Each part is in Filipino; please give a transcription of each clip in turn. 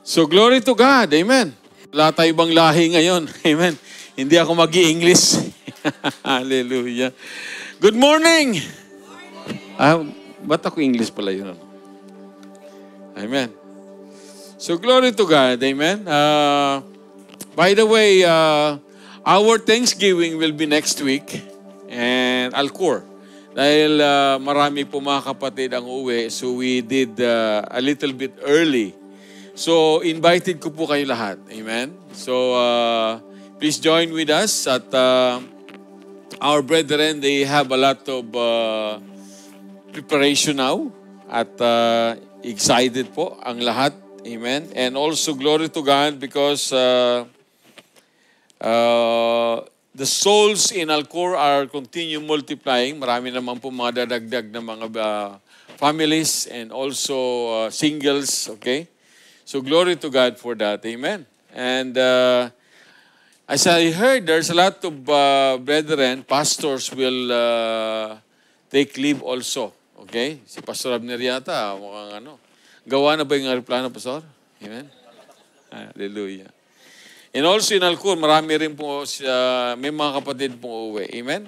So, glory to God. Amen. Wala tayo bang lahi ngayon. Amen. Hindi ako mag-i-English. Hallelujah. Good morning. Ba't ako English pala yun? Amen. So, glory to God. Amen. By the way, our Thanksgiving will be next week. And Alcor. Dahil marami po mga kapatid ang uwi, so we did a little bit early. So, invited ko po kayo lahat. Amen? So, please join with us at our brethren, they have a lot of preparation now at excited po ang lahat. Amen? And also, glory to God because the souls in Alcor are continue multiplying. Marami naman po mga dadagdag na mga families and also singles, okay? So glory to God for that, amen. And as I heard, there's a lot of brethren, pastors will take leave also, okay? Si Pastor Abner yata, mukhang gawa na ba yung aeroplano, Pastor? Amen? Hallelujah. And also in Alcor, marami rin po may mga kapatid pong uuwi. Amen?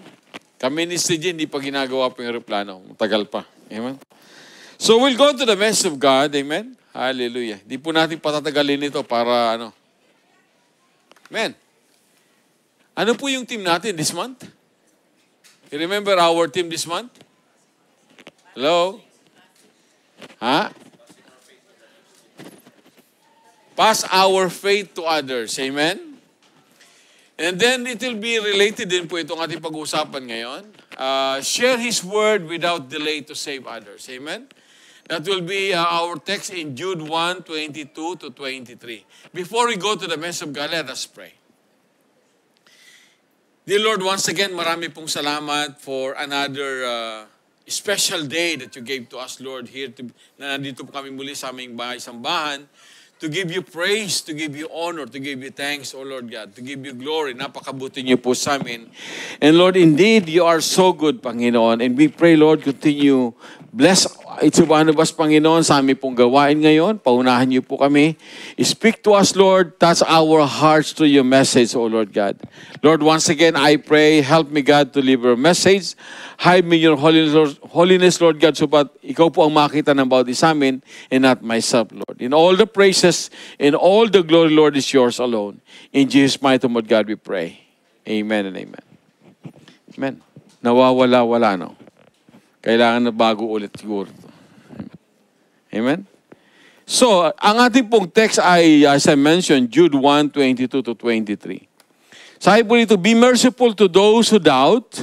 Kami ni Steve, hindi pa ginagawa po yung aeroplano. Matagal pa. Amen? So we'll go to the message of God. Amen? Hallelujah. Di po natin patatagalin ito para Amen? Ano po yung team natin this month? You remember our team this month? Hello? Ha? Pass our faith to others. Amen? And then it will be related din po itong ating pag-uusapan ngayon. Share His word without delay to save others. Amen? That will be our text in Jude 1, 22 to 23. Before we go to the message of God, let us pray. Dear Lord, once again, marami pong salamat for another special day that you gave to us, Lord, here na nandito po kami muli sa aming bahay-sambahan. To give you praise, to give you honor, to give you thanks, O Lord God, to give you glory. Napakabuti niyo po sa amin. And Lord, indeed, you are so good, Panginoon. And we pray, Lord, continue. Bless each one of us, Panginoon, sa aming pong gawain ngayon. Paunahan niyo po kami. Speak to us, Lord. Touch our hearts to your message, O Lord God. Lord, once again, I pray, help me, God, to deliver a message. Hide me your holiness, Lord God, so that ikaw po ang makita ng bawat isa amin and not myself, Lord. In all the praises and all the glory, Lord, is yours alone. In Jesus' mighty name, God, we pray. Amen and amen. Amen. Nawawala-wala, no? Kailangan na bago ulit siguro. Amen? So, ang ating pong text ay, as I mentioned, Jude 1, 22 to 23. Sabi po dito, be merciful to those who doubt,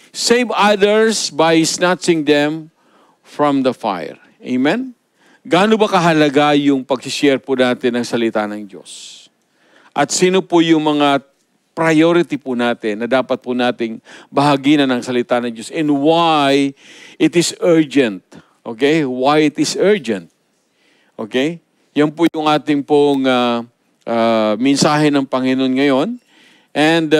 save others by snatching them from the fire. Amen? Gaano ba kahalaga yung pag-share po natin ng salita ng Diyos? At sino po yung mga priority po natin na dapat po nating bahaginan ng salita ng Diyos? And why it is urgent? Okay? Why it is urgent? Okay? Yan po yung ating pong mensahe ng Panginoon ngayon. And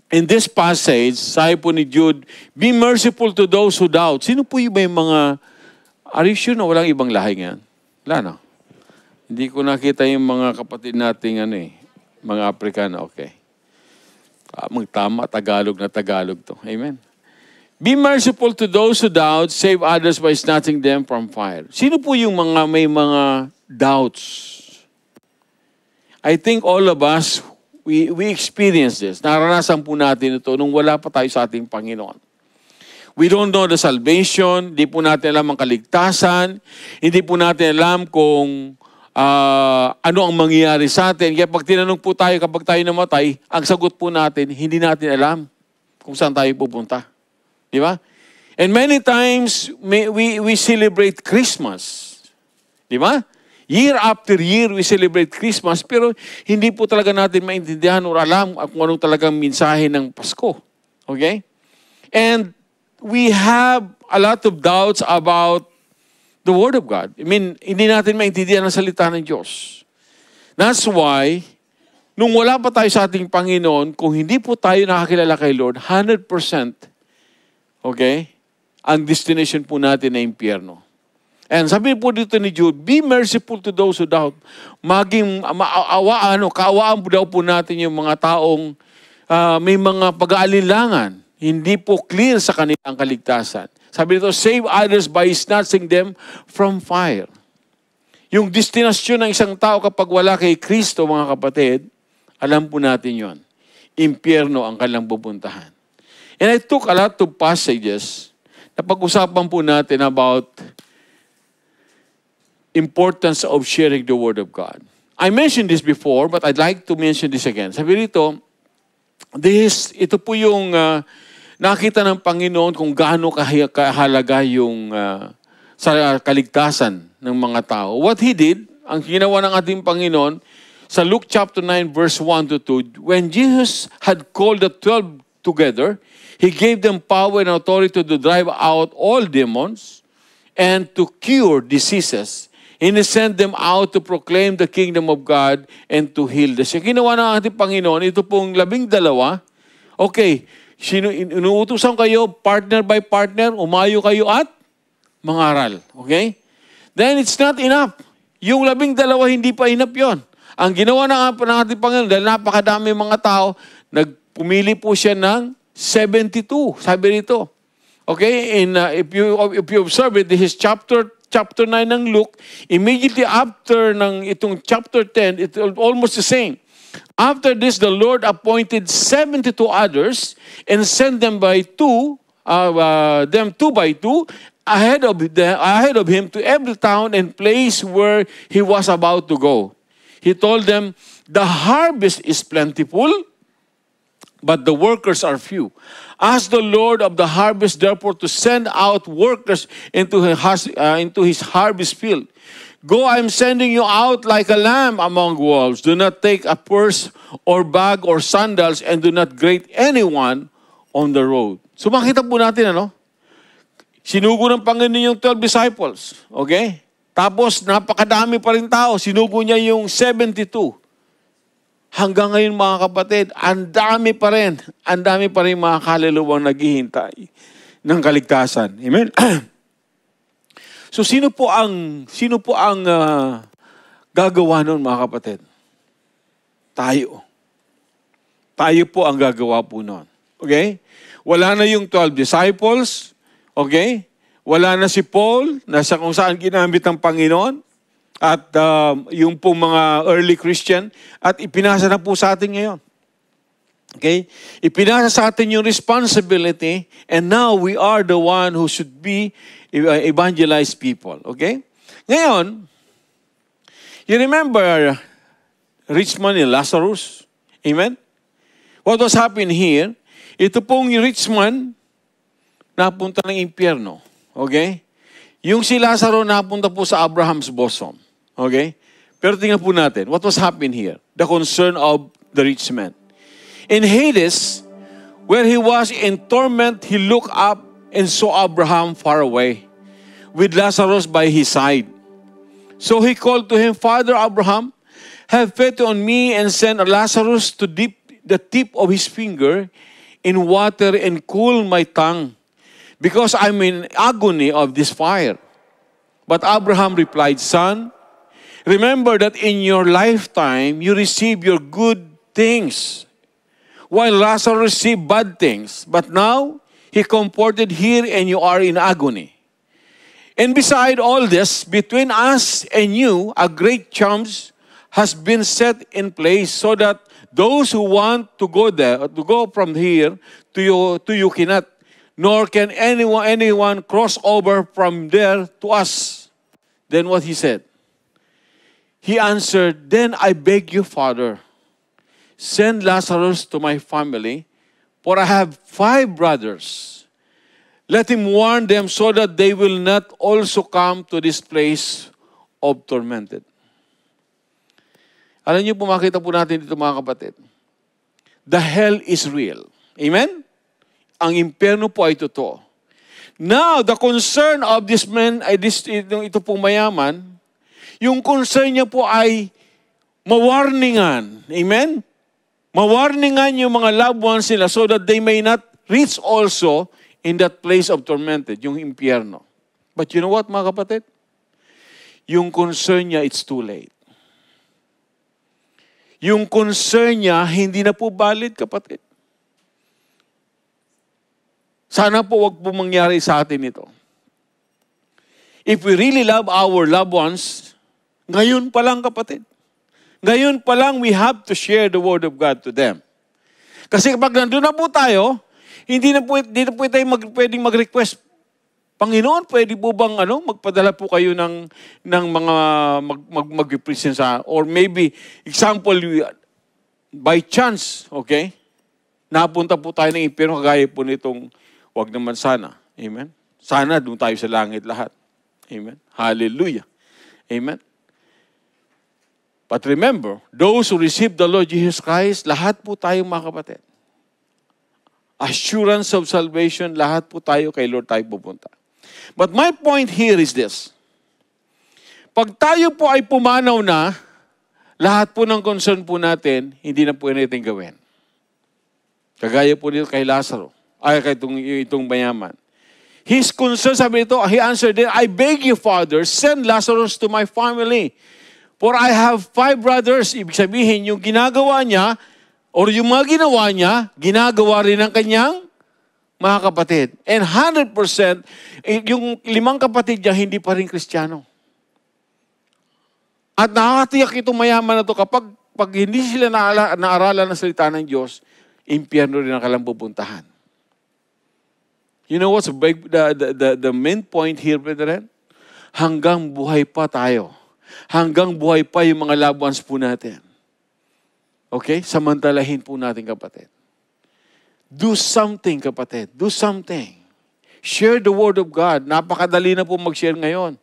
in this passage, sabi po ni Jude, be merciful to those who doubt. Sino po yung may mga, are you sure na walang ibang lahi ngayon? Wala, no? Hindi ko nakita yung mga kapatid nating mga Afrikano. Okay. Magtama, Tagalog na Tagalog to. Amen. Be merciful to those who doubt, save others by snatching them from fire. Sino po yung mga may mga doubts? I think all of us, we experience this. Naranasan po natin ito nung wala pa tayo sa ating Panginoon. We don't know the salvation. Hindi po natin alam ang kaligtasan. Hindi po natin alam kung ano ang mangyayari sa atin. Kaya pag tinanong po tayo kapag tayo namatay, ang sagot po natin, hindi natin alam kung saan tayo pupunta. Di ba? And many times, we celebrate Christmas. Di ba? Year after year, we celebrate Christmas, pero hindi po talaga natin maintindihan o alam kung anong talagang mensahe ng Pasko. Okay? And we have a lot of doubts about the Word of God. I mean, hindi natin maintindihan ang salita ng Diyos. That's why, nung wala pa tayo sa ating Panginoon, kung hindi po tayo nakakilala kay Lord, 100%, okay, ang destination po natin na impyerno. And sabi po dito ni Jude, be merciful to those who doubt. Kaawaan po daw po natin yung mga taong may mga pag-aalinlangan. Hindi po clear sa kanilang kaligtasan. Sabi dito, save others by snatching them from fire. Yung destinasyon ng isang tao kapag wala kay Kristo, mga kapatid, alam po natin yon. Impyerno ang kanilang pupuntahan. And I took a lot of passages na pag-usapan po natin about importance of sharing the Word of God. I mentioned this before, but I'd like to mention this again. Sabi rito, ito po yung nakita ng Panginoon kung gaano kahalaga yung sa kaligtasan ng mga tao. What He did, ang ginawa ng ating Panginoon, sa Luke chapter 9 verse 1 to 2, when Jesus had called the 12 together, He gave them power and authority to drive out all demons and to cure diseases. And He sent them out to proclaim the kingdom of God and to heal the sick. Ginawa ng ating Panginoon, ito pong 12. Okay, inuutusan kayo, partner by partner, umayo kayo at mangaral. Okay? Then it's not enough. Yung 12, hindi pa enough yon. Ang ginawa ng ating Panginoon, dahil napakadami mga tao, nagpumili po siya ng 72. Sabi rito. Okay? And if you observe it, this is chapter 9 ng Luke, immediately after ng itong chapter 10, it's almost the same. After this, the Lord appointed 72 others and sent them by two by two, ahead of him to every town and place where he was about to go. He told them, the harvest is plentiful, but the workers are few. Ask the Lord of the harvest, therefore, to send out workers into his harvest field. Go, I am sending you out like a lamb among wolves. Do not take a purse or bag or sandals, and do not greet anyone on the road. So makita po natin, sinugo ng Panginoon yung 12 disciples. Okay? Tapos, napakadami pa rin tao. Sinugo niya yung 72. Hanggang ngayon, mga kapatid, ang dami pa rin mga kaluluwang naghihintay ng kaligtasan. Amen? So, sino po ang gagawa nun, mga kapatid? Tayo. Tayo po ang gagawa po nun. Okay? Wala na yung 12 disciples. Okay? Wala na si Paul, nasa kung saan ginamit ng Panginoon. At yung pong mga early Christian. At ipinasa na po sa atin ngayon. Okay? Ipinasa sa atin yung responsibility. And now we are the one who should be evangelized people. Okay? Ngayon, you remember rich man and Lazarus? Amen? What was happening here? Ito pong rich man napunta ng impyerno. Okay? Yung si Lazaro napunta po sa Abraham's bosom. Okay? Pero tingnan po natin, what was happening here? The concern of the rich man. In Hades, where he was in torment, he looked up and saw Abraham far away, with Lazarus by his side. So he called to him, Father Abraham, have pity on me and send Lazarus to dip the tip of his finger in water and cool my tongue, because I'm in agony of this fire. But Abraham replied, Son, remember that in your lifetime you receive your good things, while Lazarus received bad things. But now he comforted here and you are in agony. And beside all this, between us and you, a great chasm has been set in place, so that those who want to go from here to you cannot, nor can anyone cross over from there to us. Then what he said? He answered, Then I beg you, Father, send Lazarus to my family, for I have 5 brothers. Let him warn them so that they will not also come to this place of tormented. Alam niyo po, makita po natin dito, mga kapatid. The hell is real. Amen? Ang impyerno po ay totoo. Now, the concern of this man, ito pong mayaman, yung concern niya po ay mawarningan. Amen? Mawarningan yung mga loved ones nila so that they may not reach also in that place of tormented, yung impyerno. But you know what, mga kapatid? yung concern niya, it's too late. Yung concern niya, hindi na po valid, kapatid. Sana po wag po mangyari sa atin ito. If we really love our loved ones, ngayon pa lang, kapatid. Ngayon pa lang, we have to share the Word of God to them. Kasi kapag nandun na po tayo, hindi na po tayo pwedeng mag-request, Panginoon, pwede po bang magpadala po kayo ng mga mag-present sa, or maybe, example, by chance, okay, napunta po tayo ng impyerno, kagaya po nitong, wag naman sana. Amen? Sana doon tayo sa langit lahat. Amen? Hallelujah. Amen? But remember, those who receive the Lord Jesus Christ, lahat po tayo mga kapatid. Assurance of salvation, lahat po tayo kay Lord tayo pupunta. But my point here is this. Pag tayo po ay pumanaw na, lahat po ng concern po natin, hindi na po natin gawin. Kagaya po dito kay Lazaro, kay itong mayaman. His concern, sabi nito, he answered it, I beg you, Father, send Lazarus to my family. For I have 5 brothers. Ibig sabihin, yung ginagawa niya, or yung mga ginawa niya, ginagawa rin ng kanyang mga kapatid. And 100%, yung 5 kapatid niya, hindi pa rin Kristiyano. At nakakatiyak itong mayaman na ito, kapag hindi sila naaralan ng salita ng Diyos, impyerno rin ang kanilang pupuntahan. You know what's the main point here, brethren? Hanggang buhay pa tayo. Hanggang buhay pa yung mga loved ones po natin. Okay? Samantalahin po natin, kapatid. Do something, kapatid. Do something. Share the Word of God. Napakadali na po mag-share ngayon.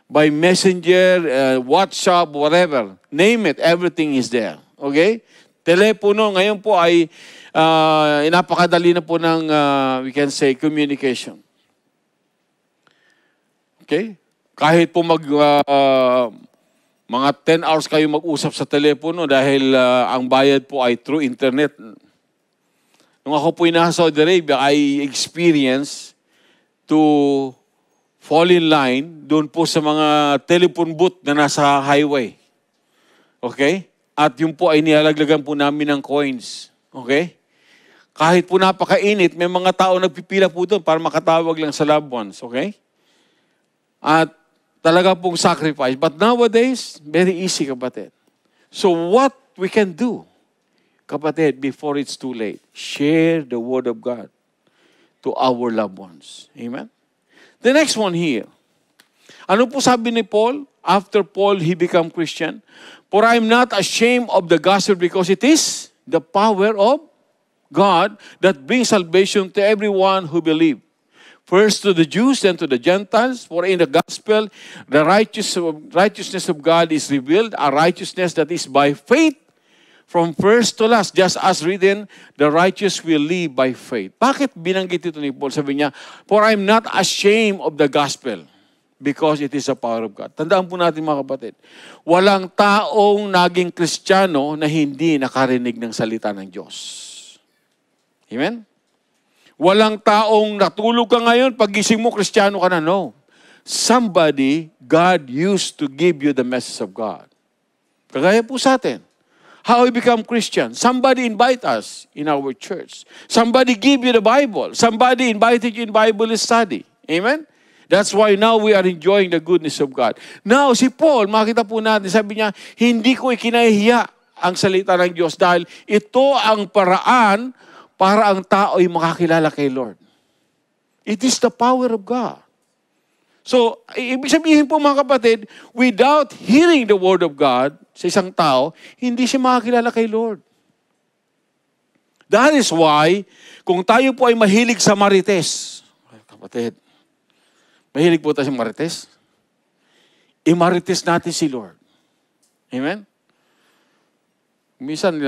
By messenger, WhatsApp, whatever. Name it. Everything is there. Okay? Telepono ngayon po ay napakadali na po ng, we can say, communication. Okay? Kahit po mga 10 hours kayo mag-usap sa telepono dahil ang bayad po ay through internet. Nung ako po nasa Saudi Arabia, I experience to fall in line doon po sa mga telephone booth na nasa highway. Okay? At yung po ay nilalaglagan po namin ng coins. Okay? Kahit po napakainit, may mga tao nagpipila po doon para makatawag lang sa loved ones. Okay? At talaga pong sacrifice. But nowadays, very easy, kapatid. So what we can do, kapatid, before it's too late, share the Word of God to our loved ones. Amen? The next one here. Ano po sabi ni Paul? After Paul, he became Christian. For I am not ashamed of the gospel because it is the power of God that brings salvation to everyone who believes. First to the Jews, then to the Gentiles. For in the gospel, the righteousness of God is revealed, a righteousness that is by faith from first to last. Just as written, the righteous will live by faith. Bakit binanggit ito ni Paul? Sabi niya, for I'm not ashamed of the gospel because it is the power of God. Tandaan po natin mga kapatid, walang taong naging Kristiyano na hindi nakarinig ng salita ng Diyos. Amen? Walang taong natulog ka ngayon, pagising mo, Kristiyano ka na. No. Somebody, God used to give you the message of God. Kagaya po sa atin. How we become Christian? Somebody invite us in our church. Somebody give you the Bible. Somebody invited you in Bible study. Amen? That's why now we are enjoying the goodness of God. Now, si Paul, makita po natin, sabi niya, hindi ko ikinahihiya ang salita ng Diyos dahil ito ang paraan para ang tao ay makakilala kay Lord. It is the power of God. So, ibig sabihin po mga kapatid, without hearing the Word of God sa isang tao, hindi siya makakilala kay Lord. That is why, kung tayo po ay mahilig sa marites, kapatid, mahilig po tayo sa marites, imarites natin si Lord. Amen? Minsan,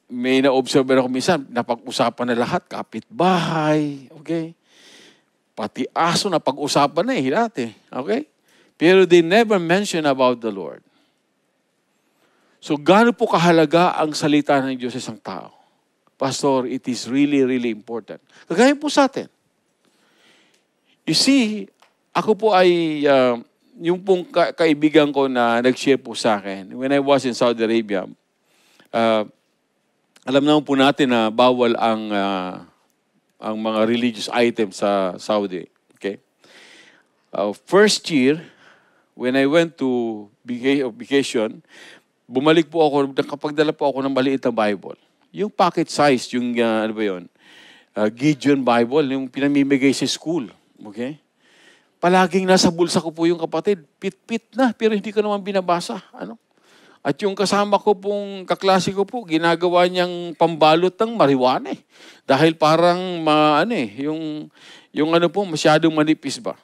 may na-observe ako minsan, napag-usapan na lahat, kapitbahay, okay? Pati aso na pag-usapan na dati, okay? Pero they never mention about the Lord. So, gaano po kahalaga ang salita ng Diyos sa isang tao? Pastor, it is really, really important. Kagaya po sa atin. You see, ako po ay yung pong kaibigan ko na nag-share po sa akin, when I was in Saudi Arabia, alam naman po natin na bawal ang mga religious items sa Saudi. Okay? First year, when I went to vacation, bumalik po ako, nakapagdala po ako ng maliit na Bible. Yung pocket size, yung ano ba yun? Gideon Bible, yung pinamimigay sa school. Okay? Palaging nasa bulsa ko po yung kapatid. Pit-pit na, pero hindi ko naman binabasa. Ano? At yung kasama ko pong kaklase ko po, ginagawa niyang pambalot ng marijuana eh. Dahil parang, yung ano po, masyadong manipis ba.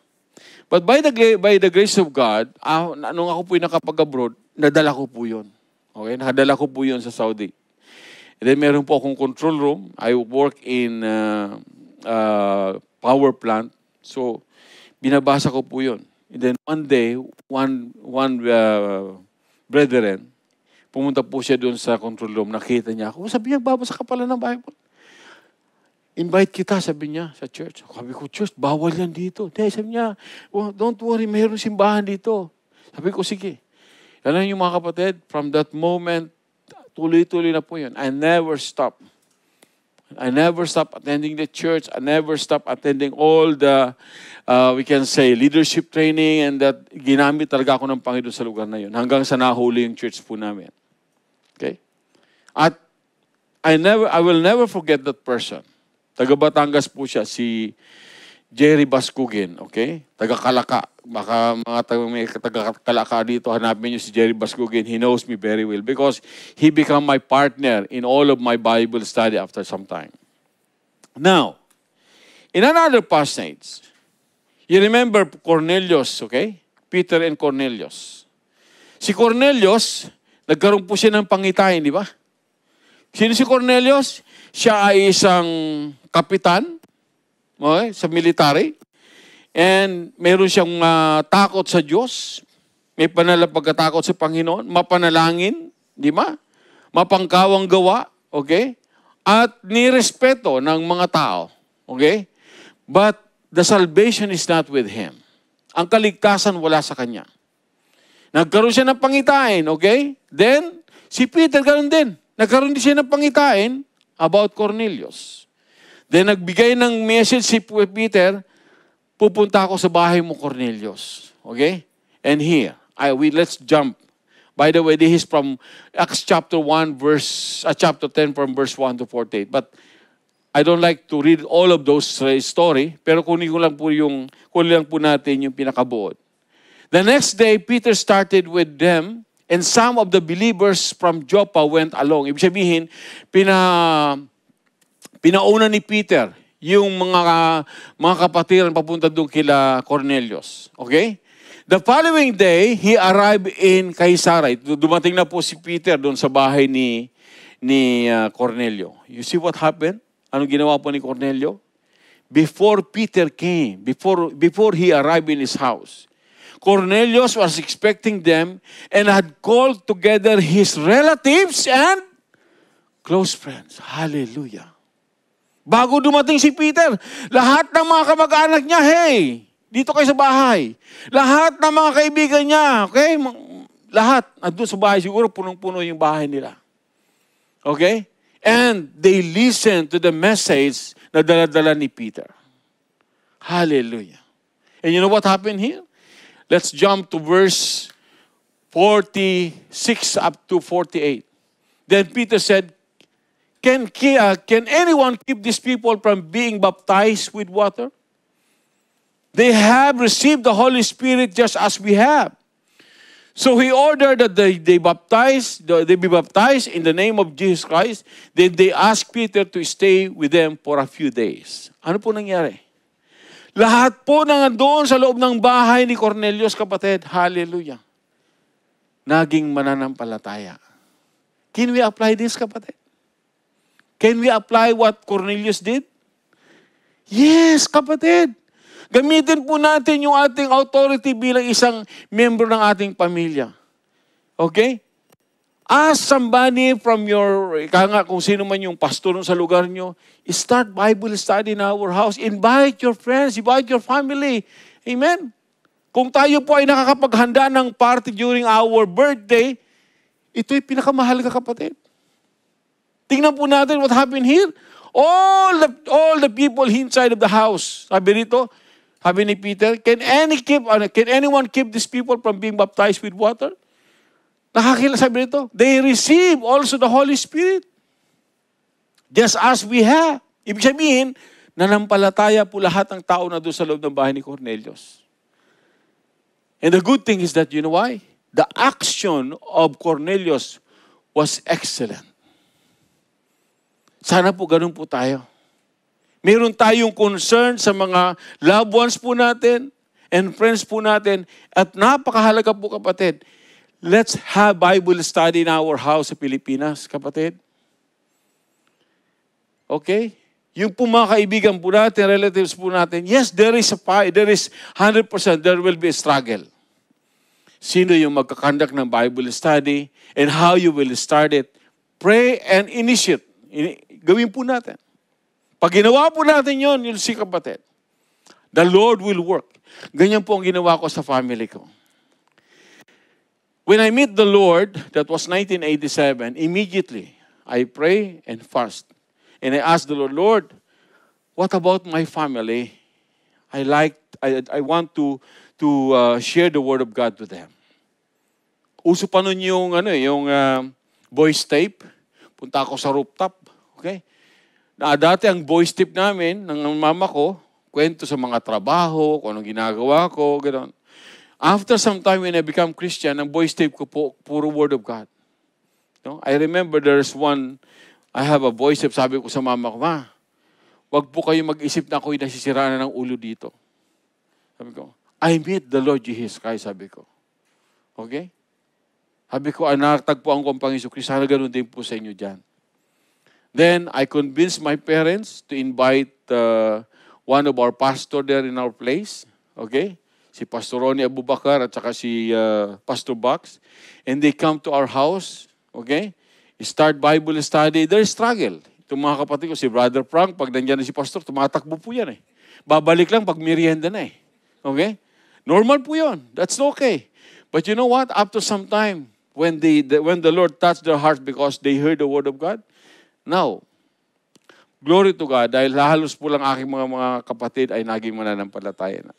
But by the grace of God, nung ako po yung nakapag-abroad, nadala ko po yun. Okay? Nakadala ko po yun sa Saudi. And then meron po akong control room. I work in power plant. So, binabasa ko po yun. And then one day, one brethren, pumunta po siya doon sa control room. Nakita niya ako. Sabi niya, babasa ka pala ng Bible. Invite kita, sabi niya, sa church. Sabi ko, church, bawal yan dito. Sabi niya, well, don't worry, mayroong simbahan dito. Sabi ko, sige. Alam niyo mga kapatid, from that moment, tuloy-tuloy na po yun. I never stop. I never stop attending the church. I never stop attending all the, we can say, leadership training, and that ginamit talaga ako ng Panginoon sa lugar na yun. Hanggang sa nahuli yung church po namin. Okay? At I will never forget that person. Taga Batangas po siya, si Jerry Bascugin, okay? Taga Kalaka. Baka may taga Kalaka dito, hanapin niyo si Jerry Bascugin. He knows me very well because he became my partner in all of my Bible study after some time. Now, in another passage, you remember Cornelius, okay? Peter and Cornelius. Si Cornelius, nagkaroon po siya ng pangitain, di ba? Sino si Cornelius? Siya ay isang kapitan, okay, sa military. And meron siyang takot sa Diyos. May pagkatakot sa Panginoon. Mapanalangin, di ba? Mapangkawang gawa, okay? At nirespeto ng mga tao, okay? But the salvation is not with him. Ang kaligtasan wala sa kanya. Nagkaroon siya ng pangitain, okay? Then, si Peter ganoon din. Nagkaroon din siya ng pangitain about Cornelius. Then nagbigay ng message si Peter, pupunta ako sa bahay mo, Cornelius. Okay? And here, let's jump. By the way, this is from Acts chapter 1, chapter 10 from verse 1 to 48. But I don't like to read all of those story, pero kunin lang po natin yung pinakabuod. The next day, Peter started with them, and some of the believers from Joppa went along. Ibig sabihin, pinauna ni Peter yung mga kapatiran papunta doon kila Cornelius. Okay? The following day, he arrived in Caesarea. Dumating na po si Peter doon sa bahay ni Cornelio. You see what happened? Anong ginawa po ni Cornelio? Before Peter came, before he arrived in his house, Cornelius was expecting them and had called together his relatives and close friends. Hallelujah. Bago dumating si Peter, lahat ng mga kamag-anak niya, hey, dito kayo sa bahay. Lahat ng mga kaibigan niya, okay? Lahat, nandun sa bahay, siguro punong-puno yung bahay nila. Okay? And they listened to the message na dala-dala ni Peter. Hallelujah. And you know what happened here? Let's jump to verse 46 up to 48. Then Peter said, Can anyone keep these people from being baptized with water? They have received the Holy Spirit just as we have. So he ordered that they be baptized in the name of Jesus Christ. Then they asked Peter to stay with them for a few days. Ano po nangyari? Lahat po na doon sa loob ng bahay ni Cornelius, kapatid, hallelujah, naging mananampalataya. Can we apply this, kapatid? Can we apply what Cornelius did? Yes, kapatid. Gamitin po natin yung ating authority bilang isang membro ng ating pamilya. Okay? Ask somebody from kung sino man yung pastor sa lugar nyo, start Bible study in our house. Invite your friends, invite your family. Amen? Kung tayo po ay nakakapaghanda ng party during our birthday, ito'y pinakamahalaga, kapatid. Tingnan po natin what happened here. All the people inside of the house, sabi ni Peter, can anyone keep these people from being baptized with water? Sabi nito, they receive also the Holy Spirit. Just as we have. Ibig sabihin, nanampalataya po lahat ng tao na doon sa loob ng bahay ni Cornelius. And the good thing is that, you know why? The action of Cornelius was excellent. Sana po ganun po tayo. Meron tayong concern sa mga loved ones po natin and friends po natin. At napakahalaga po, kapatid, let's have Bible study in our house sa Pilipinas, kapatid. Okay? Yung po mga kaibigan po natin, relatives po natin, yes, there is 100%, there will be a struggle. Sino yung magkakandak ng Bible study and how you will start it. Pray and initiate. Gawin po natin. Pag ginawa po natin yun, you'll see, kapatid. The Lord will work. Ganyan po ang ginawa ko sa family ko. When I meet the Lord, that was 1987, immediately, I pray and fast. And I ask the Lord, Lord, what about my family? I want to share the Word of God to them. Uso pa nun yung voice tape. Punta ako sa rooftop. Okay? Dati ang voice tape namin, ng mama ko, kwento sa mga trabaho, kung anong ginagawa ko, gano'n. After some time when I become Christian, ang voice tape ko po, puro Word of God. No? I remember I have a voice tape, sabi ko sa mama ko, Ma, wag po kayo mag-isip na ako'y nasisiraan ng ulo dito. Sabi ko, I meet the Lord Jesus Christ, sabi ko. Okay? Sabi ko, natagpuan ko ang Panginoon Kristo, sana ganun din po sa inyo dyan. Then, I convinced my parents to invite one of our pastor there in our place. Okay? Si Pastor Ronnie Abubakar at saka si Pastor Box. And they come to our house. Okay? Start Bible study. There's struggle. Itong mga kapatid ko, si Brother Frank, pag nandiyan na si Pastor, tumatakbo po yan eh. Babalik lang pag merienda na eh. Okay? Normal po yun. That's okay. But you know what? After some time, when the Lord touched their hearts because they heard the Word of God, now, glory to God, dahil halos po lang aking mga kapatid ay naging mananampalataya na.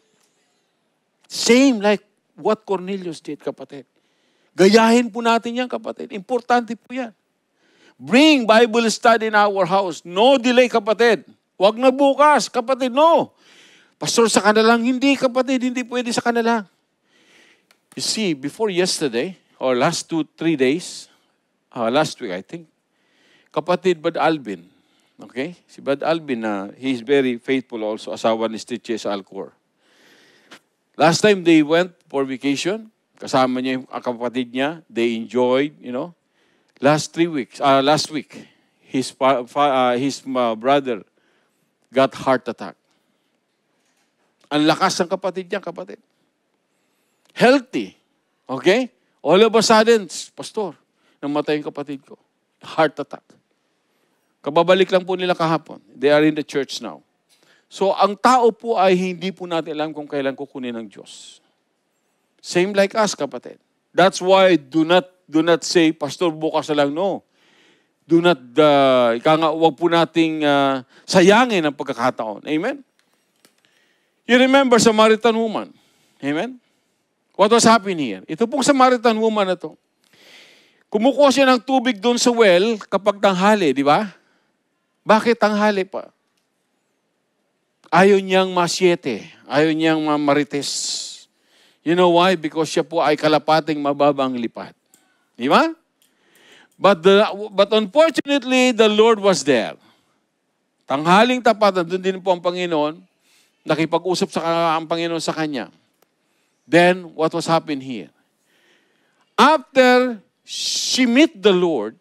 Same like what Cornelius did, kapatid. Gayahin po natin yan, kapatid. Importante po yan. Bring Bible study in our house. No delay, kapatid. Huwag na bukas, kapatid, no. Pastor, sa kanalang, hindi, kapatid, hindi pwede sa kanalang. You see, before yesterday, or last 2-3 days, last week, I think, kapatid Bad Alvin, okay? Si Bad Alvin, he's very faithful also, asawa ni Stitches Alcor. Last time they went for vacation, kasama niya yung kapatid niya, they enjoyed, last week, his brother got heart attack. Ang lakas ng kapatid niya, kapatid. Healthy. Okay? All of a sudden, Pastor, namatay yung kapatid ko. Heart attack. Kababalik lang po nila kahapon. They are in the church now. So, ang tao po ay hindi po natin alam kung kailan kukunin ng Diyos. Same like us, kapatid. That's why do not say, Pastor, bukas na lang. No. Do not, wag po nating sayangin ang pagkakataon. Amen? You remember Samaritan woman. Amen? What was happening here? Ito pong Samaritan woman na to. Kumukuha siya ng tubig doon sa well kapag tanghali, di ba? Bakit tanghali pa? Ayaw niyang masyete. Ayaw niyang marites. You know why? Because siya po ay kalapating mababang lipat. Di ba? But unfortunately, the Lord was there. Tanghaling tapat, doon din po ang Panginoon. Nakipag-usap ang Panginoon sa kanya. Then, what was happening here? After she met the Lord,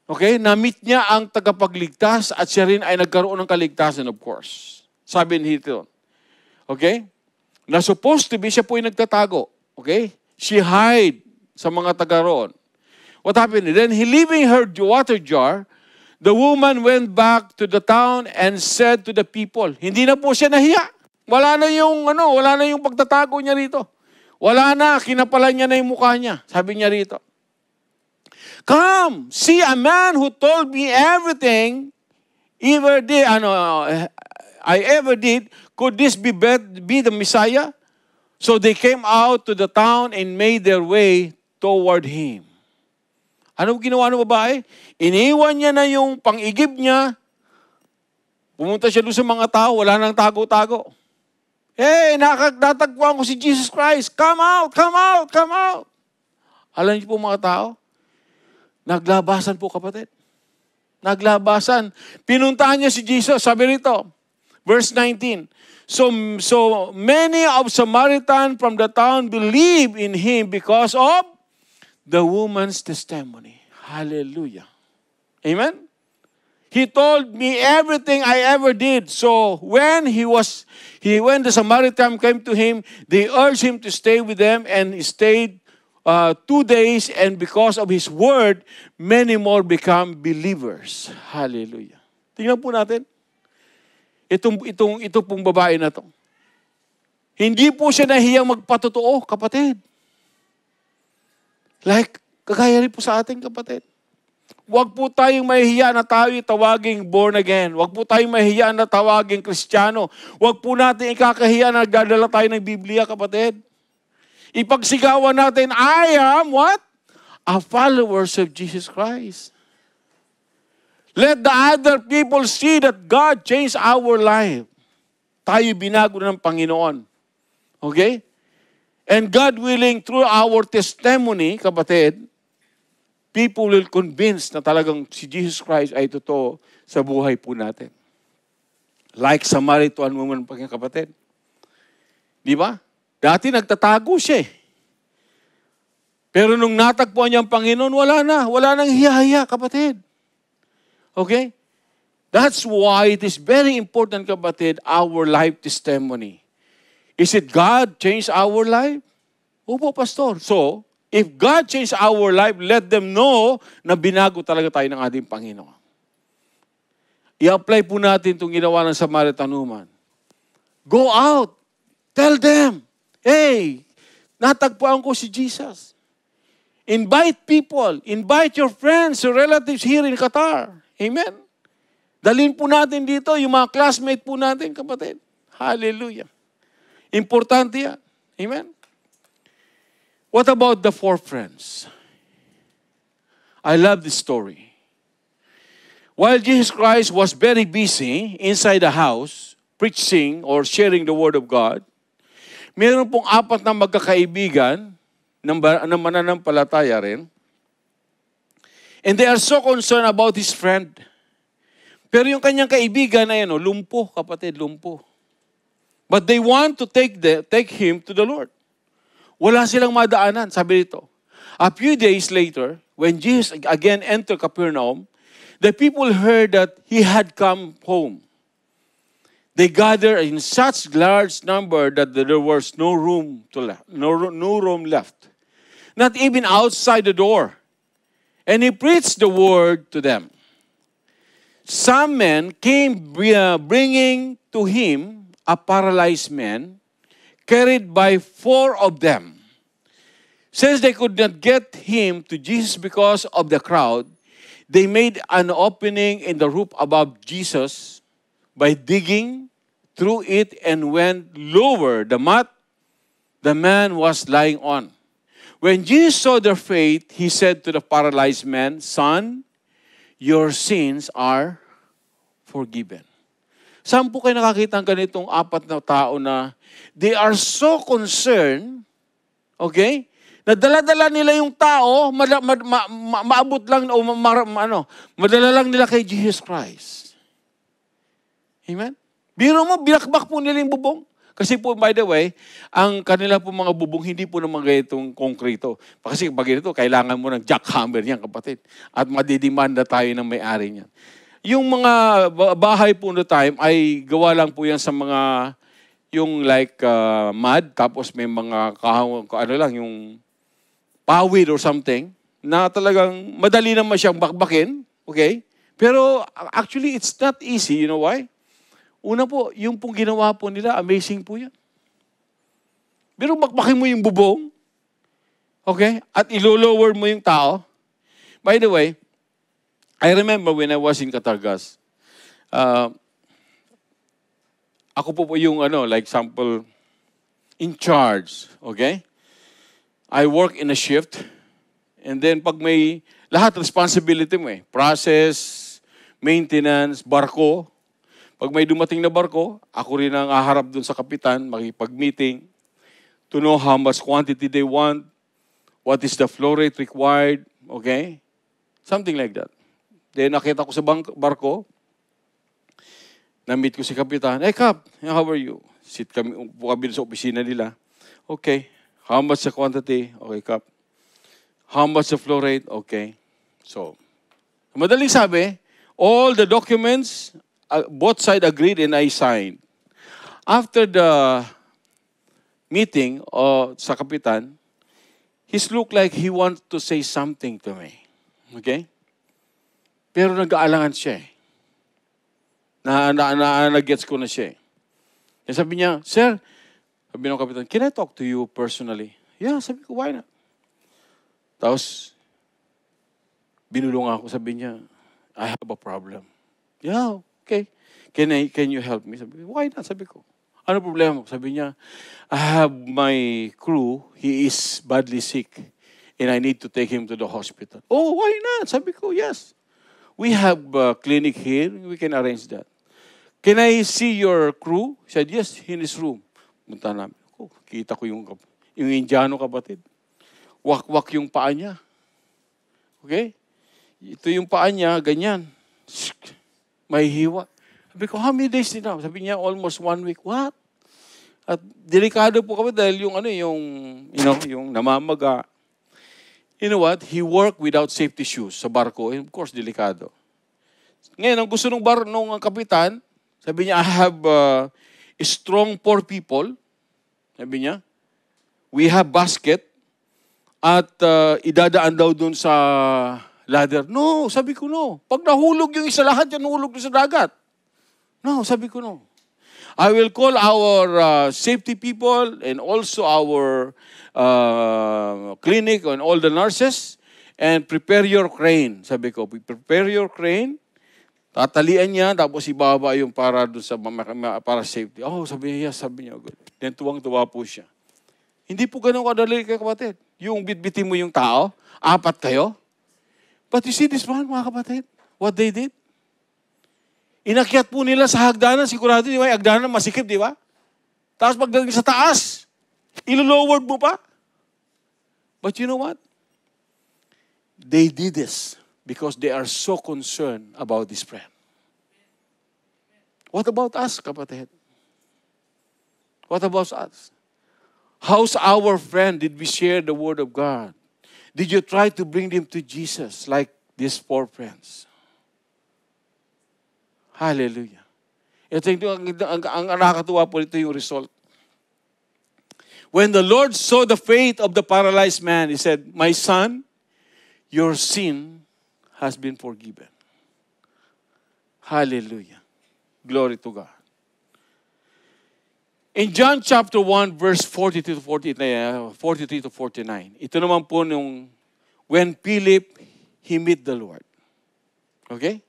okay, na-meet niya ang tagapagligtas at siya rin ay nagkaroon ng kaligtasan, of course. Sabi nito. Okay? Na supposed to be, siya po ay nagtatago. Okay? She hid sa mga taga roon. What happened? Then, leaving her water jar, the woman went back to the town and said to the people, hindi na po siya nahiya. Wala na yung pagtatago niya rito. Wala na, kinapalan niya na yung mukha niya. Sabi niya rito, "Come, see a man who told me everything I ever did. Could this be the Messiah?" So they came out to the town and made their way toward him. Ano ginawa ng babae? Iniwan niya na yung pang-igib niya. Pumunta siya doon sa mga tao, wala nang tago-tago. "Hey, natagpuan ko si Jesus Christ. Come out, come out, come out." Alam niyo po mga tao, naglabasan po kapatid. Naglabasan. Pinuntahan niya si Jesus. Sabi rito, verse 19. So many of Samaritan from the town believed in him because of the woman's testimony. Hallelujah. Amen? "He told me everything I ever did." So when the Samaritan came to him, they urged him to stay with them, and he stayed 2 days, and because of his word, many more become believers. Hallelujah. Tingnan po natin. Ito pong babae na to. Hindi po siya nahiyang magpatotoo, kapatid. Like, kagaya rin po sa ating kapatid. Huwag po tayong mahihiya na tayo tawaging born again. Huwag po tayong mahihiya na tawaging Kristiyano. Huwag po natin ikakahiya na nagdadala tayo ng Biblia, kapatid. Ipagsigawan natin, I am what? A followers of Jesus Christ. Let the other people see that God changed our life. Tayo binago ng Panginoon. Okay? And God willing, through our testimony, kapatid, people will convince na talagang si Jesus Christ ay totoo sa buhay po natin. Like Samaritan woman, kapatid. Di ba? Dati nagtatago siya eh. Pero nung natagpuan niya ang Panginoon, wala na. Wala nang hiya-hiya, kapatid. Okay? That's why it is very important, kapatid, our life testimony. Is it God changed our life? Opo, pastor. So, if God changed our life, let them know na binago talaga tayo ng ating Panginoon. I-apply po natin itong ginawa ng Samaritan woman. Go out. Tell them, hey, natagpuan ko si Jesus. Invite people. Invite your friends, your relatives here in Qatar. Amen? Dalhin po natin dito yung mga classmate po natin, kapatid. Hallelujah. Importante yan. Amen? What about the 4 friends? I love this story. While Jesus Christ was very busy inside the house, preaching or sharing the Word of God, meron pong 4 na magkakaibigan na mananampalataya rin. And they are so concerned about his friend. Pero yung kanyang kaibigan na yan, lumpo, kapatid, lumpo. But they want to take him to the Lord. Wala silang madaanan, sabi dito. A few days later, when Jesus again entered Capernaum, the people heard that he had come home. They gathered in such large number that there was no room left. Not even outside the door. And he preached the word to them. Some men came bringing to him a paralyzed man, carried by 4 of them. Since they could not get him to Jesus because of the crowd, they made an opening in the roof above Jesus by digging through it and went lower the mat the man was lying on. When Jesus saw their faith, he said to the paralyzed man, "Son, your sins are forgiven." Saan po kayo nakakita ang ganitong 4 na tao na they are so concerned, okay, na dala-dala nila yung tao, maabot lang, o madala lang nila kay Jesus Christ. Amen? Biro mo, binakbak po nila yung bubong. Kasi po, by the way, ang kanila po mga bubong, hindi po naman ganitong konkreto. Kasi pag ito, kailangan mo ng jackhammer niyan, kapatid. At madidimanda tayo ng may-ari niyan. Yung mga bahay po no time ay gawa lang po yan sa mga, yung like mud, tapos may mga yung pawid or something, na talagang madali naman siyang bakbakin, okay? Pero actually, it's not easy. You know why? Una po, yung pong ginawa po nila, amazing po yan. Pero bakbakin mo yung bubong, okay? At ilo-lower mo yung tao. By the way, I remember when I was in Katargas, ako po yung like example, in charge, okay? I work in a shift, and then pag may lahat responsibility mo process, maintenance, barko. Pag may dumating na barko, ako rin ang aharap dun sa kapitan, makipag-meeting, to know how much quantity they want, what is the flow rate required, okay? Something like that. Then nakita ko sa barko, na-meet ko si kapitan, hey Kap, how are you? Sit kami, upo kami sa opisina nila. Okay, how much the quantity? Okay, Kap. How much the flow rate? Okay. So, madaling sabi, all the documents, both sides agreed and I signed. After the meeting sa kapitan, he's looked like he wants to say something to me. Okay? Pero nag-aalangan siya Nag-gets ko na siya Sabi niya, Sir, sabi ng kapitan, can I talk to you personally? Yeah, sabi ko, why not? Tapos, binulong ako, sabi niya, I have a problem. Yeah, okay. Can you help me? Sabi ko, why not? Sabi ko, ano problema? Sabi niya, I have my crew, he is badly sick, and I need to take him to the hospital. Oh, why not? Sabi ko, yes. We have a clinic here, we can arrange that. Can I see your crew? He said, yes, in his room. Punta namin. Kita ko yung Indiano kapatid. Wak-wak yung paa niya. Okay? Ito yung paa niya, ganyan. May hiwa. Sabi ko, how many days din na? Sabi niya, almost 1 week. What? At delikado po kami dahil yung namamaga. You know what? He worked without safety shoes sa barko. And of course, delikado. Ngayon, ang gusto nung kapitan, sabi niya, I have strong 4 people. Sabi niya, we have basket at idadaan daw dun sa ladder. No, sabi ko no. Pag nahulog yung isa lahat, yan nahulog dun sa dagat. No, sabi ko no. I will call our safety people and also our clinic and all the nurses and prepare your crane. Sabi ko, prepare your crane. Tatalian niya, tapos ibaba yung para doon sa para safety. Oh, sabi niya, yes, sabi niya. Good. Then tuwang-tuwa po siya. Hindi po ganun kadali kayo, kapatid. Yung bitbitin mo yung tao, 4 kayo. But you see this one, mga kapatid, what they did? Inakyat po nila sa hagdanan, sigurado, di ba? Hagdanan masikip, di ba? Tapos pagdating sa taas, ilo-lowered mo pa. But you know what? They did this because they are so concerned about this friend. What about us, kapatid? What about us? How's our friend? Did we share the word of God? Did you try to bring them to Jesus like these 4 friends? Hallelujah. Ito ang nakakatuwa po ito yung result. When the Lord saw the faith of the paralyzed man, He said, my son, your sin has been forgiven. Hallelujah. Glory to God. In John chapter 1, verse 43 to 49, ito naman po nung when Philip, he met the Lord. Okay?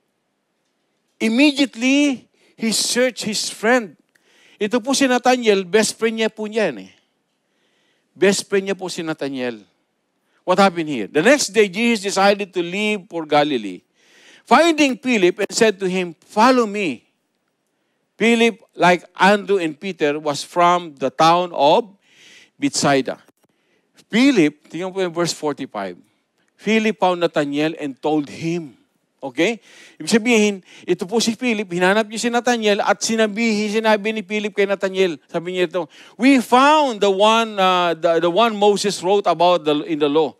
Immediately, he searched his friend. Ito po si Nathaniel, best friend niya po niyan Best friend niya po si Nathaniel. What happened here? The next day, Jesus decided to leave for Galilee. Finding Philip and said to him, follow me. Philip, like Andrew and Peter, was from the town of Bethsaida. Philip, tingnan po yung verse 45. Philip found Nathaniel and told him. Okay? Ibig sabihin, ito po si Philip, hinanap niya si Nathaniel at sinabi ni Philip kay Nathaniel. Sabi niya ito, we found the one Moses wrote about in the law